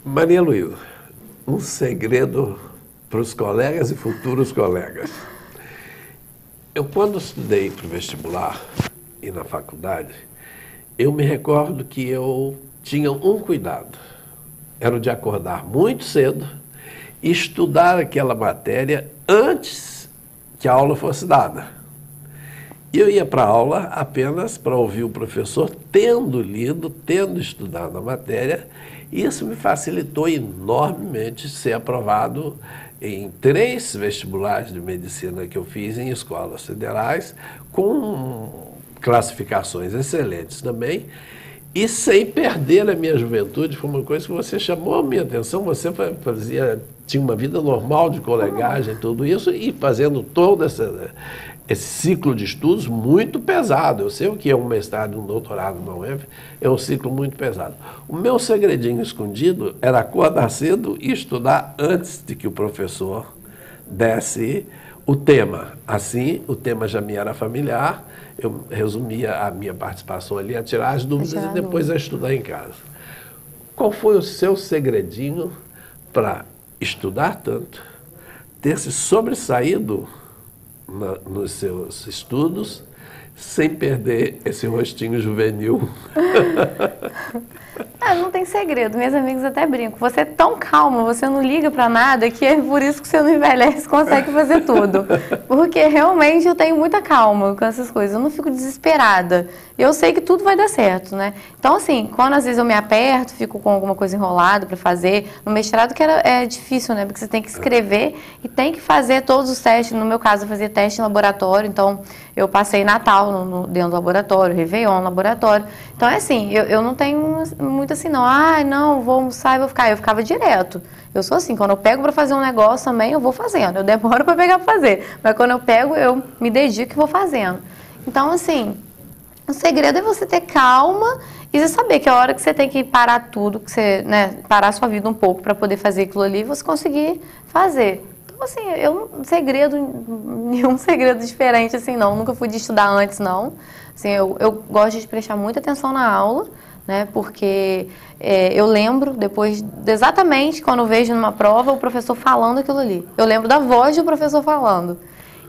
Maria Luísa, um segredo para os colegas e futuros colegas. Eu, quando estudei para o vestibular e na faculdade, eu me recordo que eu tinha um cuidado. Era o de acordar muito cedo e estudar aquela matéria antes que a aula fosse dada. Eu ia para a aula apenas para ouvir o professor tendo lido, tendo estudado a matéria. Isso me facilitou enormemente ser aprovado em 3 vestibulares de medicina que eu fiz em escolas federais, com classificações excelentes também, e sem perder a minha juventude. Foi uma coisa que você chamou a minha atenção. Você tinha uma vida normal de colegagem, tudo isso, e fazendo todo esse ciclo de estudos muito pesado. Eu sei o que é um mestrado e um doutorado na UENF, é um ciclo muito pesado. O meu segredinho escondido era acordar cedo e estudar antes de que o professor desse o tema. Assim, o tema já me era familiar, eu resumia a minha participação ali a tirar as dúvidas e depois a estudar em casa. Qual foi o seu segredinho para estudar tanto, ter se sobressaído nos seus estudos, sem perder esse rostinho juvenil? Não tem segredo, meus amigos até brincam. Você é tão calmo, você não liga pra nada, que é por isso que você não envelhece, consegue fazer tudo. Porque realmente eu tenho muita calma com essas coisas, eu não fico desesperada. Eu sei que tudo vai dar certo, né? Então, assim, quando às vezes eu me aperto, fico com alguma coisa enrolada pra fazer, no mestrado que é difícil, né? Porque você tem que escrever e tem que fazer todos os testes. No meu caso, eu fazia teste em laboratório, então eu passei Natal dentro do laboratório, Réveillon no laboratório. Então, é assim, eu não tenho muito assim, não. Não, vou almoçar e vou ficar. Eu ficava direto. Eu sou assim, quando eu pego para fazer um negócio também, eu vou fazendo. Eu demoro para pegar para fazer. Mas quando eu pego, eu me dedico e vou fazendo. Então, assim, o segredo é você ter calma e você saber que a hora que você tem que parar tudo, que você, né, parar a sua vida um pouco para poder fazer aquilo ali, você conseguir fazer. Então, assim, nenhum segredo diferente, assim, não. Nunca fui de estudar antes, não. Assim, eu gosto de prestar muita atenção na aula, né, porque eu lembro depois, exatamente quando eu vejo numa prova o professor falando aquilo ali. Eu lembro da voz do professor falando.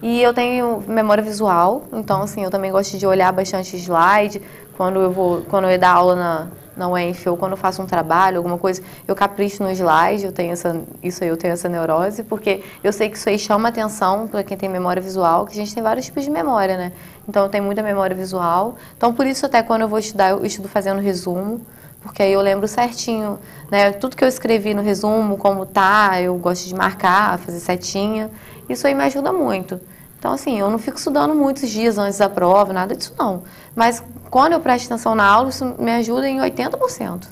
E eu tenho memória visual, então assim, eu também gosto de olhar bastante slide. Quando eu ia dar aula na UENF ou quando eu faço um trabalho, alguma coisa, eu capricho no slide, eu tenho essa neurose, porque eu sei que isso aí chama atenção para quem tem memória visual, que a gente tem vários tipos de memória, né? Então eu tenho muita memória visual. Então por isso até quando eu vou estudar, eu estudo fazendo resumo, porque aí eu lembro certinho, né? Tudo que eu escrevi no resumo, como tá, eu gosto de marcar, fazer setinha. Isso aí me ajuda muito. Então, assim, eu não fico estudando muitos dias antes da prova, nada disso não. Mas quando eu presto atenção na aula, isso me ajuda em 80%.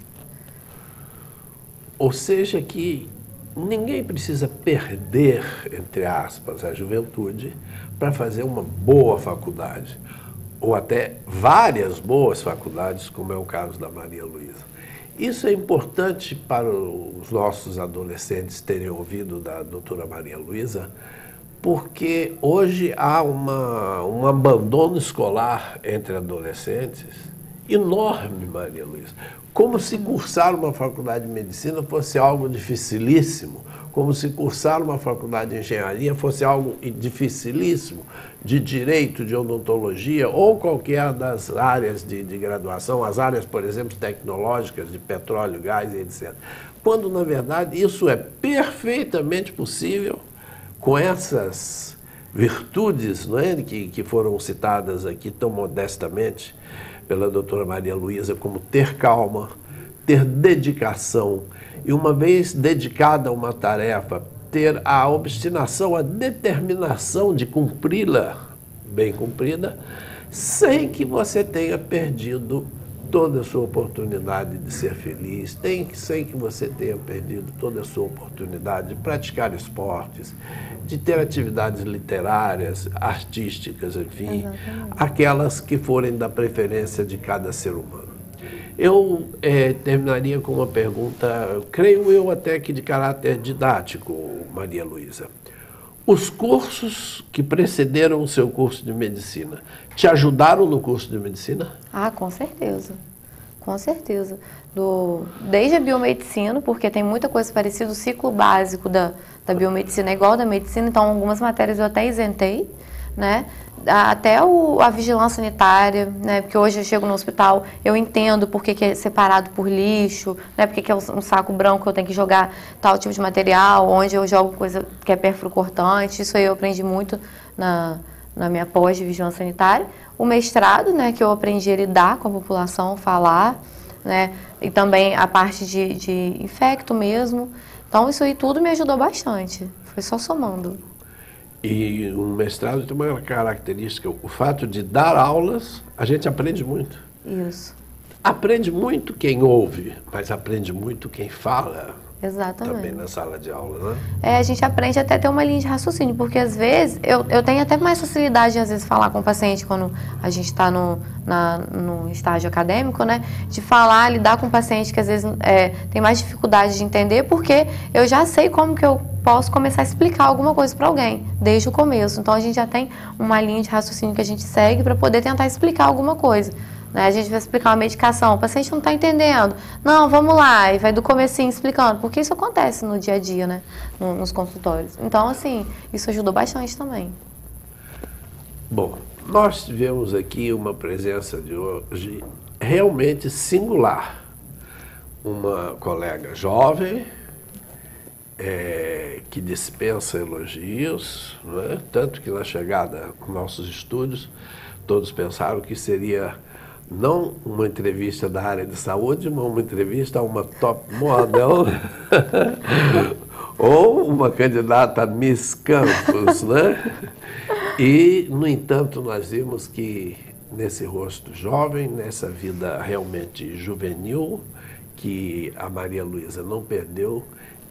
Ou seja, que ninguém precisa perder, entre aspas, a juventude para fazer uma boa faculdade. Ou até várias boas faculdades, como é o caso da Maria Luísa. Isso é importante para os nossos adolescentes terem ouvido da doutora Maria Luísa, porque hoje há um abandono escolar entre adolescentes enorme, Maria Luísa. Como se cursar uma faculdade de medicina fosse algo dificilíssimo, como se cursar uma faculdade de engenharia fosse algo dificilíssimo, de direito, de odontologia ou qualquer das áreas de graduação, as áreas, por exemplo, tecnológicas, de petróleo, gás e etc. Quando, na verdade, isso é perfeitamente possível com essas virtudes, não é, que foram citadas aqui tão modestamente pela doutora Maria Luísa, como ter calma, ter dedicação, e uma vez dedicada a uma tarefa, ter a obstinação, a determinação de cumpri-la bem cumprida, sem que você tenha perdido toda a sua oportunidade de ser feliz, sem que você tenha perdido toda a sua oportunidade de praticar esportes, de ter atividades literárias, artísticas, enfim, exatamente, aquelas que forem da preferência de cada ser humano. Eu terminaria com uma pergunta, creio eu até que de caráter didático, Maria Luísa. Os cursos que precederam o seu curso de medicina te ajudaram no curso de medicina? Ah, com certeza. Com certeza. Desde a biomedicina, porque tem muita coisa parecida, o ciclo básico da biomedicina é igual ao da medicina, então algumas matérias eu até isentei, né? Até a vigilância sanitária, né? Porque hoje eu chego no hospital, eu entendo por que é separado por lixo, né? Porque que é um saco branco eu tenho que jogar tal tipo de material, onde eu jogo coisa que é perfuro cortante, isso aí eu aprendi muito na minha pós de vigilância sanitária. O mestrado, né? Que eu aprendi a lidar com a população, falar, né? E também a parte de infecto mesmo. Então isso aí tudo me ajudou bastante, foi só somando. E um mestrado tem uma característica, o fato de dar aulas, a gente aprende muito. Isso. Aprende muito quem ouve, mas aprende muito quem fala. Exatamente. Também na sala de aula, né? A gente aprende até a ter uma linha de raciocínio, porque às vezes eu tenho até mais facilidade de às vezes falar com o paciente quando a gente está no estágio acadêmico, né? De falar, lidar com o paciente que às vezes tem mais dificuldade de entender, porque eu já sei como que eu posso começar a explicar alguma coisa para alguém, desde o começo. Então a gente já tem uma linha de raciocínio que a gente segue para poder tentar explicar alguma coisa. A gente vai explicar uma medicação, o paciente não está entendendo. Não, vamos lá, e vai do comecinho explicando, porque isso acontece no dia a dia, né, nos consultórios. Então, assim, isso ajudou bastante também. Bom, nós tivemos aqui uma presença de hoje realmente singular. Uma colega jovem, que dispensa elogios, né? Tanto que na chegada aos nossos estúdios, todos pensaram que seria não uma entrevista da área de saúde, mas uma entrevista a uma top model ou uma candidata a Miss Campos, né? E, no entanto, nós vimos que nesse rosto jovem, nessa vida realmente juvenil, que a Maria Luísa não perdeu,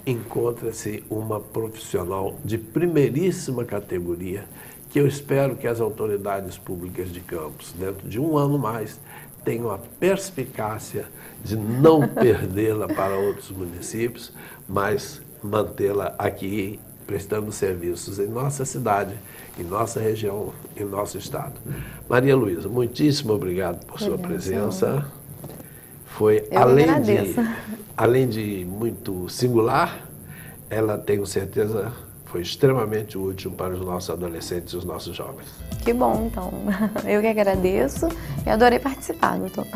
encontra-se uma profissional de primeiríssima categoria, que eu espero que as autoridades públicas de Campos, dentro de um ano mais, tenham a perspicácia de não perdê-la para outros municípios, mas mantê-la aqui prestando serviços em nossa cidade, em nossa região, em nosso estado. Maria Luísa, muitíssimo obrigado por sua presença. Foi, além de muito singular, ela, tenho certeza, foi extremamente útil para os nossos adolescentes e os nossos jovens. Que bom, então. Eu que agradeço e adorei participar, doutor.